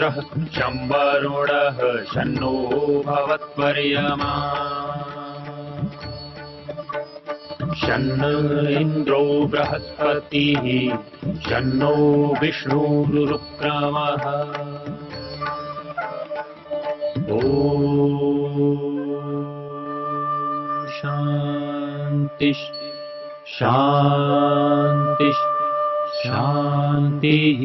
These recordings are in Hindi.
मित्रः शं वरुणः शन्नो भवत्वर्यमा शन्न इन्द्रो बृहस्पतिः शन्नो विष्णुरुक्रमः ॐ शान्ति शान्ति शान्तिः।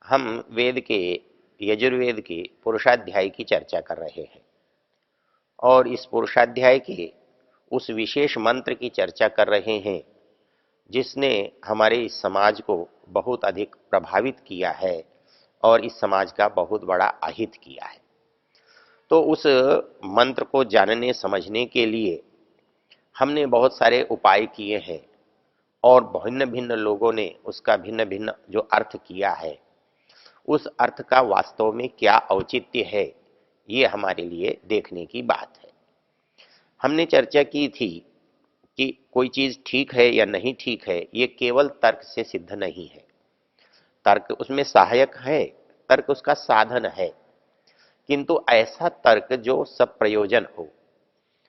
हम वेद के यजुर्वेद के पुरुषाध्याय की चर्चा कर रहे हैं और इस पुरुषाध्याय के उस विशेष मंत्र की चर्चा कर रहे हैं जिसने हमारे इस समाज को बहुत अधिक प्रभावित किया है और इस समाज का बहुत बड़ा अहित किया है। तो उस मंत्र को जानने समझने के लिए हमने बहुत सारे उपाय किए हैं और भिन्न भिन्न लोगों ने उसका भिन्न भिन्न जो अर्थ किया है उस अर्थ का वास्तव में क्या औचित्य है ये हमारे लिए देखने की बात है। हमने चर्चा की थी कि कोई चीज ठीक है या नहीं ठीक है ये केवल तर्क से सिद्ध नहीं है। तर्क उसमें सहायक है, तर्क उसका साधन है, किंतु ऐसा तर्क जो सब प्रयोजन हो,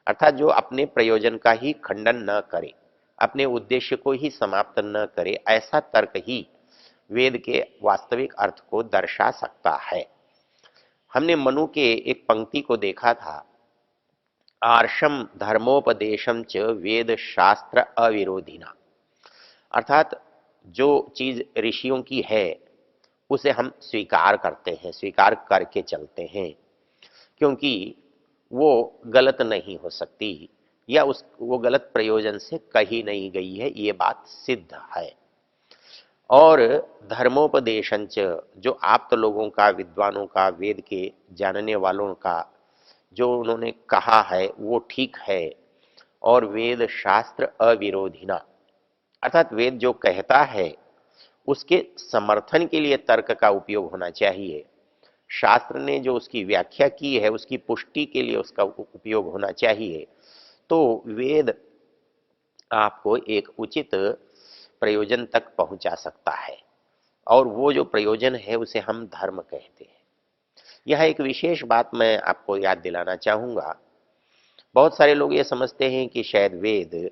अर्थात जो अपने प्रयोजन का ही खंडन न करे, अपने उद्देश्य को ही समाप्त न करे, ऐसा तर्क ही वेद के वास्तविक अर्थ को दर्शा सकता है। हमने मनु के एक पंक्ति को देखा था, आर्षम धर्मोपदेशम च वेद शास्त्र अविरोधिना, अर्थात जो चीज ऋषियों की है उसे हम स्वीकार करते हैं, स्वीकार करके चलते हैं, क्योंकि वो गलत नहीं हो सकती या वो गलत प्रयोजन से कही नहीं गई है, ये बात सिद्ध है। और धर्मोपदेशंच, जो आप्त लोगों का, विद्वानों का, वेद के जानने वालों का जो उन्होंने कहा है वो ठीक है। और वेद शास्त्र अविरोधिना, अर्थात वेद जो कहता है उसके समर्थन के लिए तर्क का उपयोग होना चाहिए। शास्त्र ने जो उसकी व्याख्या की है उसकी पुष्टि के लिए उसका उपयोग होना चाहिए। तो वेद आपको एक उचित प्रयोजन तक पहुंचा सकता है और वो जो प्रयोजन है उसे हम धर्म कहते हैं। यह एक विशेष बात मैं आपको याद दिलाना चाहूंगा। बहुत सारे लोग ये समझते हैं कि शायद वेद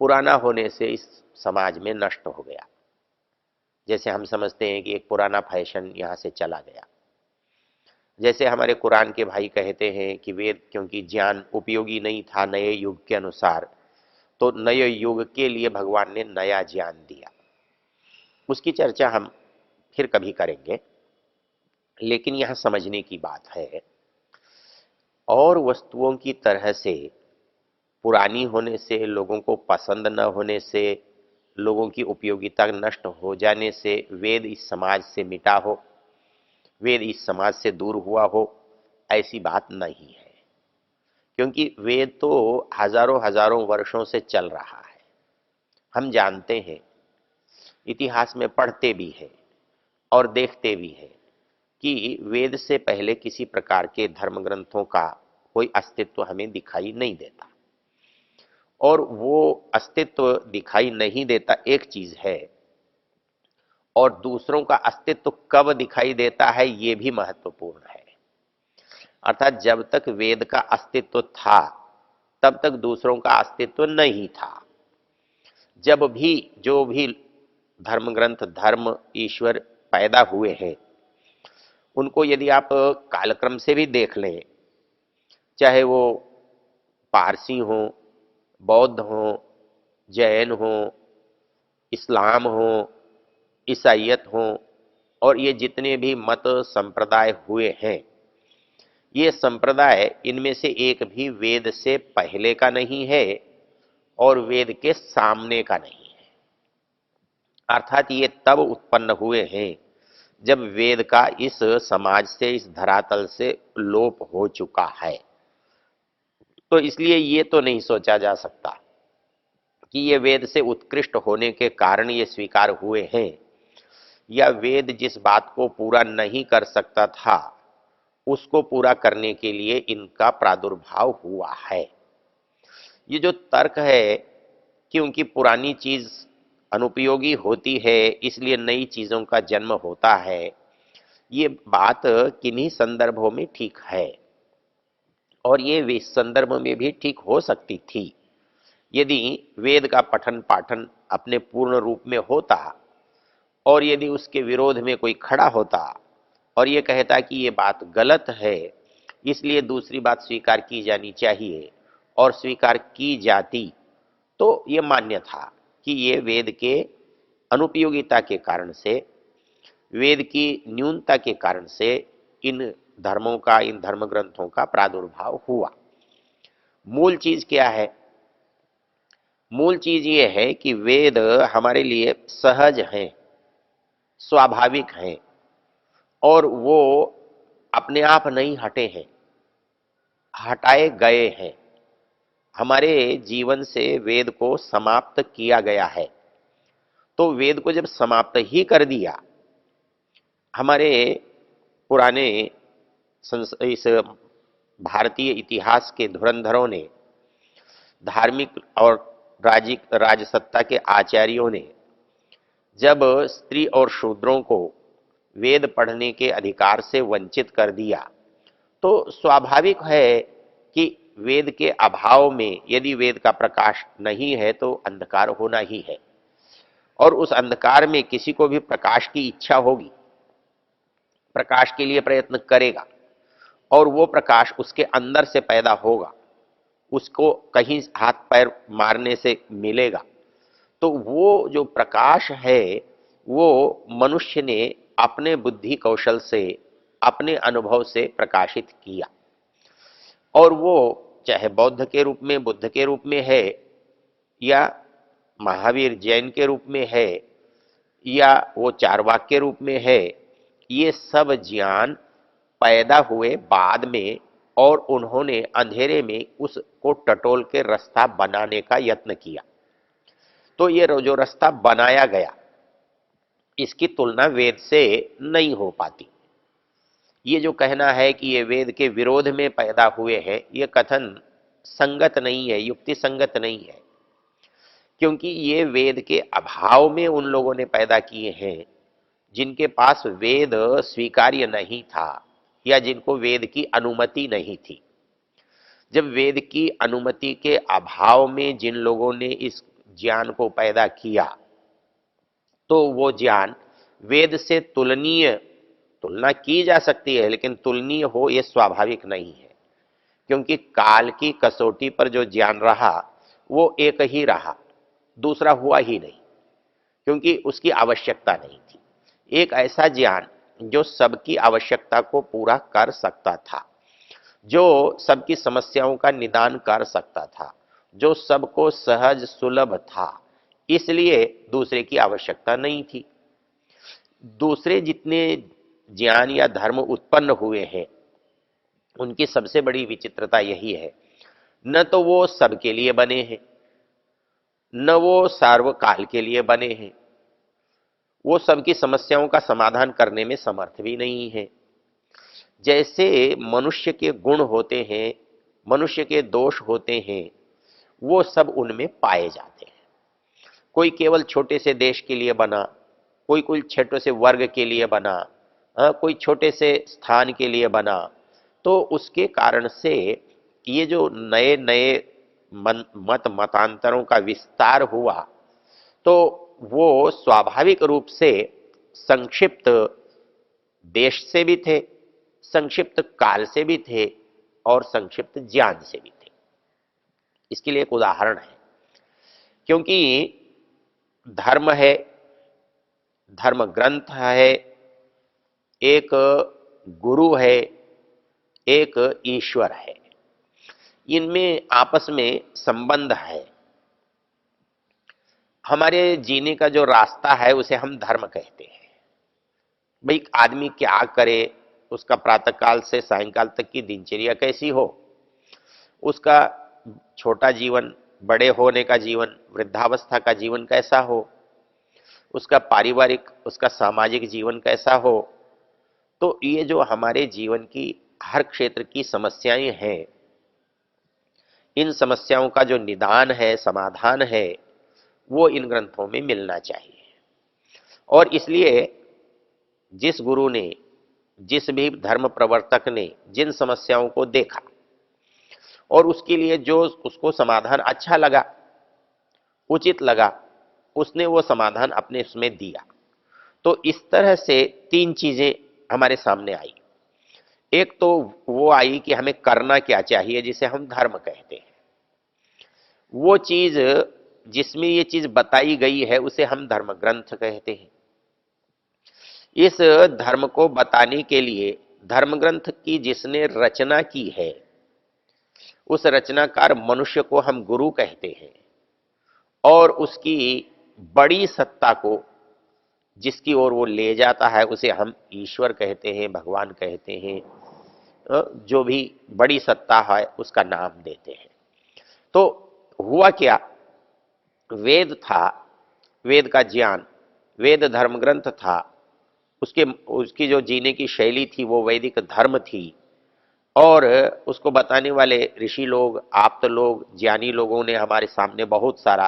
पुराना होने से इस समाज में नष्ट हो गया, जैसे हम समझते हैं कि एक पुराना फैशन यहां से चला गया। जैसे हमारे कुरान के भाई कहते हैं कि वेद क्योंकि ज्ञान उपयोगी नहीं था नए युग के अनुसार, तो नए युग के लिए भगवान ने नया ज्ञान दिया। उसकी चर्चा हम फिर कभी करेंगे, लेकिन यह समझने की बात है और वस्तुओं की तरह से पुरानी होने से, लोगों को पसंद न होने से, लोगों की उपयोगिता नष्ट हो जाने से वेद इस समाज से मिटा हो, वेद इस समाज से दूर हुआ हो, ऐसी बात नहीं है। क्योंकि वेद तो हजारों हजारों वर्षों से चल रहा है। हम जानते हैं, इतिहास में पढ़ते भी हैं और देखते भी हैं कि वेद से पहले किसी प्रकार के धर्म ग्रंथों का कोई अस्तित्व हमें दिखाई नहीं देता। और वो अस्तित्व दिखाई नहीं देता एक चीज है, और दूसरों का अस्तित्व कब दिखाई देता है ये भी महत्वपूर्ण है। अर्थात जब तक वेद का अस्तित्व था तब तक दूसरों का अस्तित्व नहीं था। जब भी जो भी धर्म ग्रंथ, धर्म, ईश्वर पैदा हुए हैं उनको यदि आप कालक्रम से भी देख लें, चाहे वो पारसी हो, बौद्ध हो, जैन हो, इस्लाम हो, ईसाइयत हो, और ये जितने भी मत संप्रदाय हुए हैं, ये संप्रदाय इनमें से एक भी वेद से पहले का नहीं है और वेद के सामने का नहीं है। अर्थात ये तब उत्पन्न हुए हैं जब वेद का इस समाज से, इस धरातल से लोप हो चुका है। तो इसलिए ये तो नहीं सोचा जा सकता कि ये वेद से उत्कृष्ट होने के कारण ये स्वीकार हुए हैं, या वेद जिस बात को पूरा नहीं कर सकता था उसको पूरा करने के लिए इनका प्रादुर्भाव हुआ है। ये जो तर्क है कि उनकी पुरानी चीज अनुपयोगी होती है इसलिए नई चीजों का जन्म होता है, ये बात किन्हीं संदर्भों में ठीक है और ये इस संदर्भ में भी ठीक हो सकती थी यदि वेद का पठन पाठन अपने पूर्ण रूप में होता और यदि उसके विरोध में कोई खड़ा होता और ये कहता कि ये बात गलत है इसलिए दूसरी बात स्वीकार की जानी चाहिए और स्वीकार की जाती तो ये मान्य था कि ये वेद के अनुपयोगिता के कारण से, वेद की न्यूनता के कारण से इन धर्मों का, इन धर्म ग्रंथों का प्रादुर्भाव हुआ। मूल चीज क्या है? मूल चीज ये है कि वेद हमारे लिए सहज हैं, स्वाभाविक हैं और वो अपने आप नहीं हटे हैं, हटाए गए हैं। हमारे जीवन से वेद को समाप्त किया गया है। तो वेद को जब समाप्त ही कर दिया, हमारे पुराने इस भारतीय इतिहास के धुरंधरों ने, धार्मिक और राजसत्ता के आचार्यों ने जब स्त्री और शूद्रों को वेद पढ़ने के अधिकार से वंचित कर दिया, तो स्वाभाविक है कि वेद के अभाव में यदि वेद का प्रकाश नहीं है तो अंधकार होना ही है और उस अंधकार में किसी को भी प्रकाश की इच्छा होगी, प्रकाश के लिए प्रयत्न करेगा और वो प्रकाश उसके अंदर से पैदा होगा, उसको कहीं हाथ पैर मारने से मिलेगा। तो वो जो प्रकाश है वो मनुष्य ने अपने बुद्धि कौशल से, अपने अनुभव से प्रकाशित किया और वो चाहे बौद्ध के रूप में, बुद्ध के रूप में है या महावीर जैन के रूप में है या वो चारवाक के रूप में है, ये सब ज्ञान पैदा हुए बाद में और उन्होंने अंधेरे में उसको टटोल के रास्ता बनाने का यत्न किया। तो ये जो रास्ता बनाया गया इसकी तुलना वेद से नहीं हो पाती। ये जो कहना है कि ये वेद के विरोध में पैदा हुए हैं, ये कथन संगत नहीं है, युक्ति संगत नहीं है, क्योंकि ये वेद के अभाव में उन लोगों ने पैदा किए हैं जिनके पास वेद स्वीकार्य नहीं था या जिनको वेद की अनुमति नहीं थी। जब वेद की अनुमति के अभाव में जिन लोगों ने इस ज्ञान को पैदा किया तो वो ज्ञान वेद से तुलना की जा सकती है लेकिन तुलनीय हो ये स्वाभाविक नहीं है, क्योंकि काल की कसौटी पर जो ज्ञान रहा वो एक ही रहा, दूसरा हुआ ही नहीं, क्योंकि उसकी आवश्यकता नहीं थी। एक ऐसा ज्ञान जो सबकी आवश्यकता को पूरा कर सकता था, जो सबकी समस्याओं का निदान कर सकता था, जो सबको सहज सुलभ था, इसलिए दूसरे की आवश्यकता नहीं थी। दूसरे जितने ज्ञान या धर्म उत्पन्न हुए हैं उनकी सबसे बड़ी विचित्रता यही है, न तो वो सबके लिए बने हैं, न वो सार्वकाल के लिए बने हैं, वो सबकी समस्याओं का समाधान करने में समर्थ भी नहीं है। जैसे मनुष्य के गुण होते हैं, मनुष्य के दोष होते हैं, वो सब उनमें पाए जाते हैं। कोई केवल छोटे से देश के लिए बना, कोई छोटे से वर्ग के लिए बना, कोई छोटे से स्थान के लिए बना, तो उसके कारण से ये जो नए नए मतांतरों का विस्तार हुआ तो वो स्वाभाविक रूप से संक्षिप्त देश से भी थे, संक्षिप्त काल से भी थे और संक्षिप्त ज्ञान से भी थे। इसके लिए एक उदाहरण है, क्योंकि धर्म है, धर्म ग्रंथ है, एक गुरु है, एक ईश्वर है, इनमें आपस में संबंध है। हमारे जीने का जो रास्ता है उसे हम धर्म कहते हैं। भाई आदमी क्या करे, उसका प्रातःकाल से सायंकाल तक की दिनचर्या कैसी हो, उसका छोटा जीवन, बड़े होने का जीवन, वृद्धावस्था का जीवन कैसा हो, उसका पारिवारिक, उसका सामाजिक जीवन कैसा हो, तो ये जो हमारे जीवन की हर क्षेत्र की समस्याएं हैं, इन समस्याओं का जो निदान है, समाधान है, वो इन ग्रंथों में मिलना चाहिए। और इसलिए जिस गुरु ने, जिस भी धर्म प्रवर्तक ने जिन समस्याओं को देखा और उसके लिए जो उसको समाधान अच्छा लगा, उचित लगा, उसने वो समाधान अपने उसमें दिया। तो इस तरह से तीन चीजें हमारे सामने आई। एक तो वो आई कि हमें करना क्या चाहिए, जिसे हम धर्म कहते हैं। वो चीज जिसमें ये चीज बताई गई है उसे हम धर्म ग्रंथ कहते हैं। इस धर्म को बताने के लिए धर्म ग्रंथ की जिसने रचना की है, उस रचनाकार मनुष्य को हम गुरु कहते हैं। और उसकी बड़ी सत्ता को जिसकी ओर वो ले जाता है उसे हम ईश्वर कहते हैं, भगवान कहते हैं। जो भी बड़ी सत्ता है उसका नाम देते हैं। तो हुआ क्या, वेद था, वेद का ज्ञान, वेद धर्म ग्रंथ था, उसकी जो जीने की शैली थी वो वैदिक धर्म थी। और उसको बताने वाले ऋषि लोग, आप्त लोग, ज्ञानी लोगों ने हमारे सामने बहुत सारा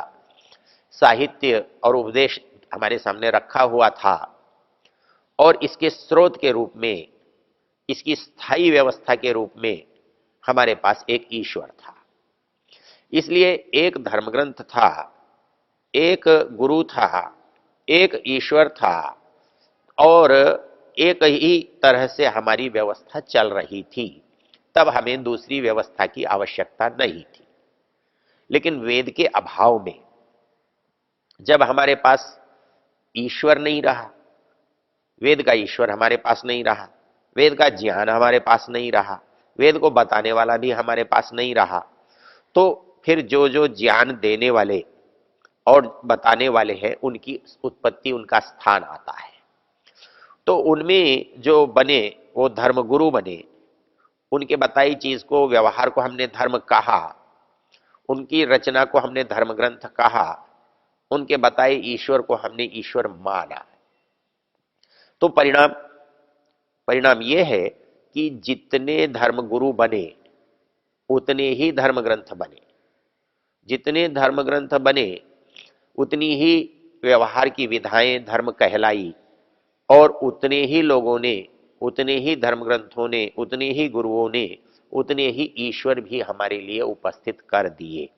साहित्य और उपदेश हमारे सामने रखा हुआ था। और इसके स्रोत के रूप में, इसकी स्थायी व्यवस्था के रूप में हमारे पास एक ईश्वर था। इसलिए एक धर्म ग्रंथ था, एक गुरु था, एक ईश्वर था, और एक ही तरह से हमारी व्यवस्था चल रही थी। तब हमें दूसरी व्यवस्था की आवश्यकता नहीं थी। लेकिन वेद के अभाव में जब हमारे पास ईश्वर नहीं रहा, वेद का ईश्वर हमारे पास नहीं रहा, वेद का ज्ञान हमारे पास नहीं रहा, वेद को बताने वाला भी हमारे पास नहीं रहा, तो फिर जो जो ज्ञान देने वाले और बताने वाले हैं उनकी उत्पत्ति, उनका स्थान आता है। तो उनमें जो बने वो धर्म गुरु बने, उनके बताई चीज को, व्यवहार को हमने धर्म कहा, उनकी रचना को हमने धर्म ग्रंथ कहा, उनके बताए ईश्वर को हमने ईश्वर माना। तो परिणाम यह है कि जितने धर्म गुरु बने उतने ही धर्म ग्रंथ बने, जितने धर्म ग्रंथ बने उतनी ही व्यवहार की विधाएं धर्म कहलाई, और उतने ही लोगों ने, उतने ही धर्म ग्रंथों ने, उतने ही गुरुओं ने, उतने ही ईश्वर भी हमारे लिए उपस्थित कर दिए।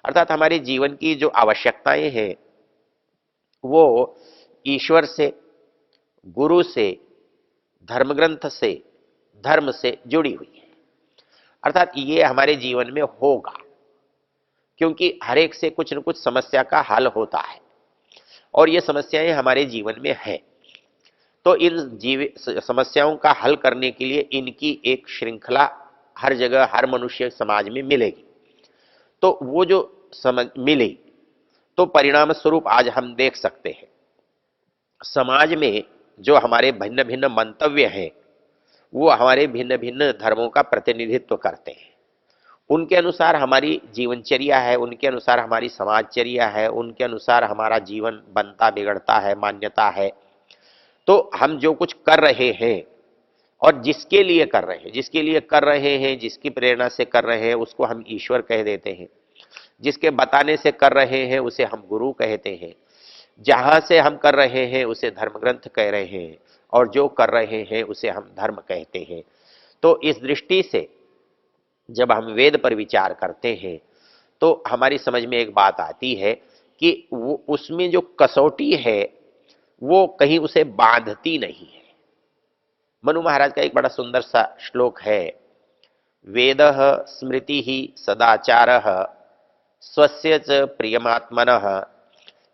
अर्थात हमारे जीवन की जो आवश्यकताएं हैं वो ईश्वर से, गुरु से, धर्म ग्रंथ से, धर्म से जुड़ी हुई है। अर्थात ये हमारे जीवन में होगा, क्योंकि हर एक से कुछ न कुछ समस्या का हल होता है और ये समस्याएं हमारे जीवन में है। तो इन समस्याओं का हल करने के लिए इनकी एक श्रृंखला हर जगह, हर मनुष्य समाज में मिलेगी। तो वो जो समझ मिली, तो परिणाम स्वरूप आज हम देख सकते हैं समाज में जो हमारे भिन्न भिन्न मंतव्य हैं वो हमारे भिन्न भिन्न धर्मों का प्रतिनिधित्व करते हैं। उनके अनुसार हमारी जीवनचर्या है, उनके अनुसार हमारी समाजचर्या है, उनके अनुसार हमारा जीवन बनता बिगड़ता है, मान्यता है। तो हम जो कुछ कर रहे हैं और जिसके लिए कर रहे हैं, जिसके लिए कर रहे हैं, जिसकी प्रेरणा से कर रहे हैं उसको हम ईश्वर कह देते हैं, जिसके बताने से कर रहे हैं उसे हम गुरु कहते हैं, जहां से हम कर रहे हैं उसे धर्म ग्रंथ कह रहे हैं, और जो कर रहे हैं उसे हम धर्म कहते हैं। तो इस दृष्टि से जब हम वेद पर विचार करते हैं तो हमारी समझ में एक बात आती है कि वो उसमें जो कसौटी है वो कहीं उसे बांधती नहीं है। मनु महाराज का एक बड़ा सुंदर सा श्लोक है, वेदः स्मृति ही सदाचारः स्वस्य च प्रियमात्मनः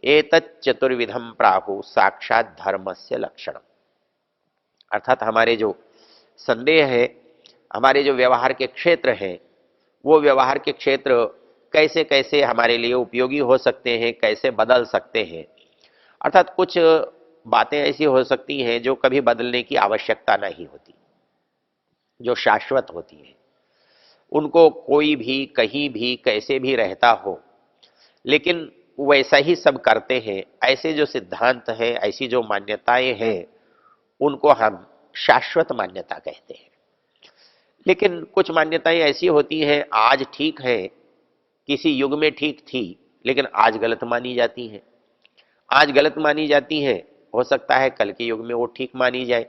एतत् चतुर्विधम प्राहु साक्षात धर्मस्य लक्षणम। अर्थात हमारे जो संदेह है, हमारे जो व्यवहार के क्षेत्र हैं, वो व्यवहार के क्षेत्र कैसे कैसे हमारे लिए उपयोगी हो सकते हैं, कैसे बदल सकते हैं। अर्थात कुछ बातें ऐसी हो सकती हैं जो कभी बदलने की आवश्यकता नहीं होती, जो शाश्वत होती है, उनको कोई भी कहीं भी कैसे भी रहता हो लेकिन वैसा ही सब करते हैं। ऐसे जो सिद्धांत हैं, ऐसी जो मान्यताएं हैं, उनको हम शाश्वत मान्यता कहते हैं। लेकिन कुछ मान्यताएं ऐसी होती हैं, आज ठीक है, किसी युग में ठीक थी, लेकिन आज गलत मानी जाती हैं। आज गलत मानी जाती हैं, हो सकता है कल के युग में वो ठीक मानी जाए।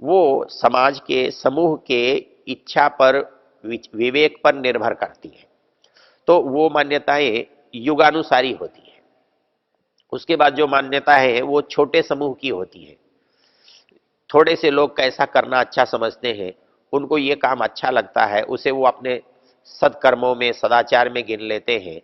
वो समाज के समूह के इच्छा पर, विवेक पर निर्भर करती है। तो वो मान्यताएं युगानुसारी होती है। उसके बाद जो मान्यता है वो छोटे समूह की होती है। थोड़े से लोग कैसा करना अच्छा समझते हैं, उनको ये काम अच्छा लगता है, उसे वो अपने सत्कर्मों में, सदाचार में गिन लेते हैं,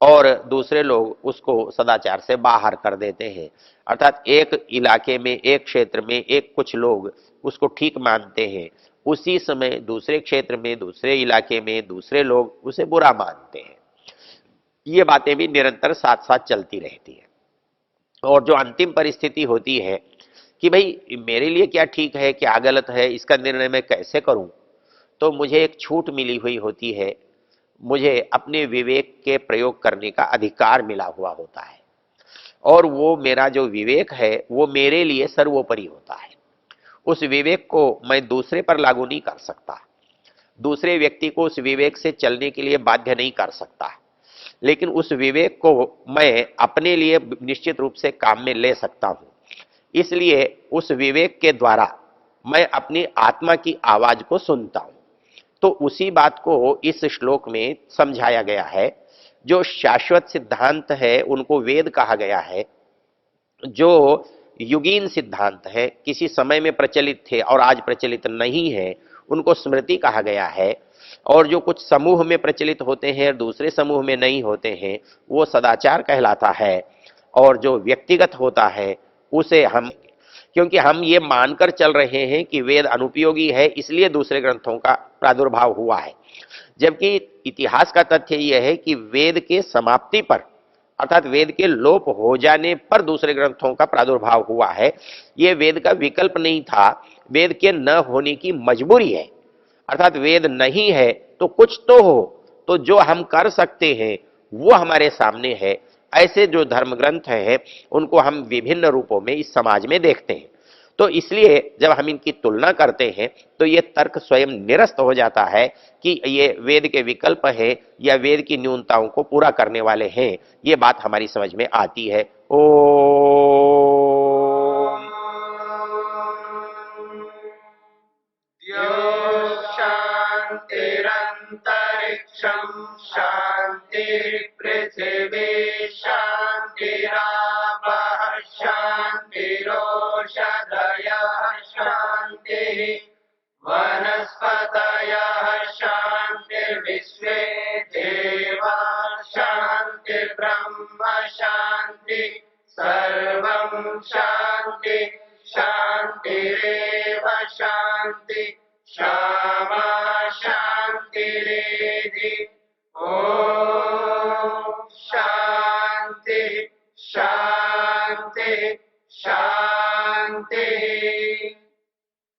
और दूसरे लोग उसको सदाचार से बाहर कर देते हैं। अर्थात एक इलाके में, एक क्षेत्र में एक कुछ लोग उसको ठीक मानते हैं, उसी समय दूसरे क्षेत्र में, दूसरे इलाके में दूसरे लोग उसे बुरा मानते हैं। ये बातें भी निरंतर साथ साथ चलती रहती है। और जो अंतिम परिस्थिति होती है कि भाई मेरे लिए क्या ठीक है, क्या गलत है, इसका निर्णय मैं कैसे करूं, तो मुझे एक छूट मिली हुई होती है, मुझे अपने विवेक के प्रयोग करने का अधिकार मिला हुआ होता है। और वो मेरा जो विवेक है वो मेरे लिए सर्वोपरि होता है। उस विवेक को मैं दूसरे पर लागू नहीं कर सकता, दूसरे व्यक्ति को उस विवेक से चलने के लिए बाध्य नहीं कर सकता, लेकिन उस विवेक को मैं अपने लिए निश्चित रूप से काम में ले सकता हूं। इसलिए उस विवेक के द्वारा मैं अपनी आत्मा की आवाज को सुनता हूं। तो उसी बात को इस श्लोक में समझाया गया है। जो शाश्वत सिद्धांत है उनको वेद कहा गया है, जो युगीन सिद्धांत है, किसी समय में प्रचलित थे और आज प्रचलित नहीं है, उनको स्मृति कहा गया है। और जो कुछ समूह में प्रचलित होते हैं और दूसरे समूह में नहीं होते हैं, वो सदाचार कहलाता है। और जो व्यक्तिगत होता है उसे हम, क्योंकि हम ये मानकर चल रहे हैं कि वेद अनुपयोगी है, इसलिए दूसरे ग्रंथों का प्रादुर्भाव हुआ है। जबकि इतिहास का तथ्य यह है कि वेद के समाप्ति पर, अर्थात वेद के लोप हो जाने पर दूसरे ग्रंथों का प्रादुर्भाव हुआ है। यह वेद का विकल्प नहीं था, वेद के न होने की मजबूरी है। अर्थात वेद नहीं है तो कुछ तो हो, तो जो हम कर सकते हैं वो हमारे सामने है। ऐसे जो धर्म ग्रंथ हैं उनको हम विभिन्न रूपों में इस समाज में देखते हैं। तो इसलिए जब हम इनकी तुलना करते हैं तो ये तर्क स्वयं निरस्त हो जाता है कि ये वेद के विकल्प है या वेद की न्यूनताओं को पूरा करने वाले हैं। ये बात हमारी समझ में आती है। ओ शांतिरंतरिक्षं शांति पृथिवी शांतिरापः शांतिरोषधयः शांतिः वनस्पतयः शांतिर्विश्वे देवाः शांति ब्रह्म शांति सर्वं शांति शांतिरेव शांति क्षमा शांतिरेधि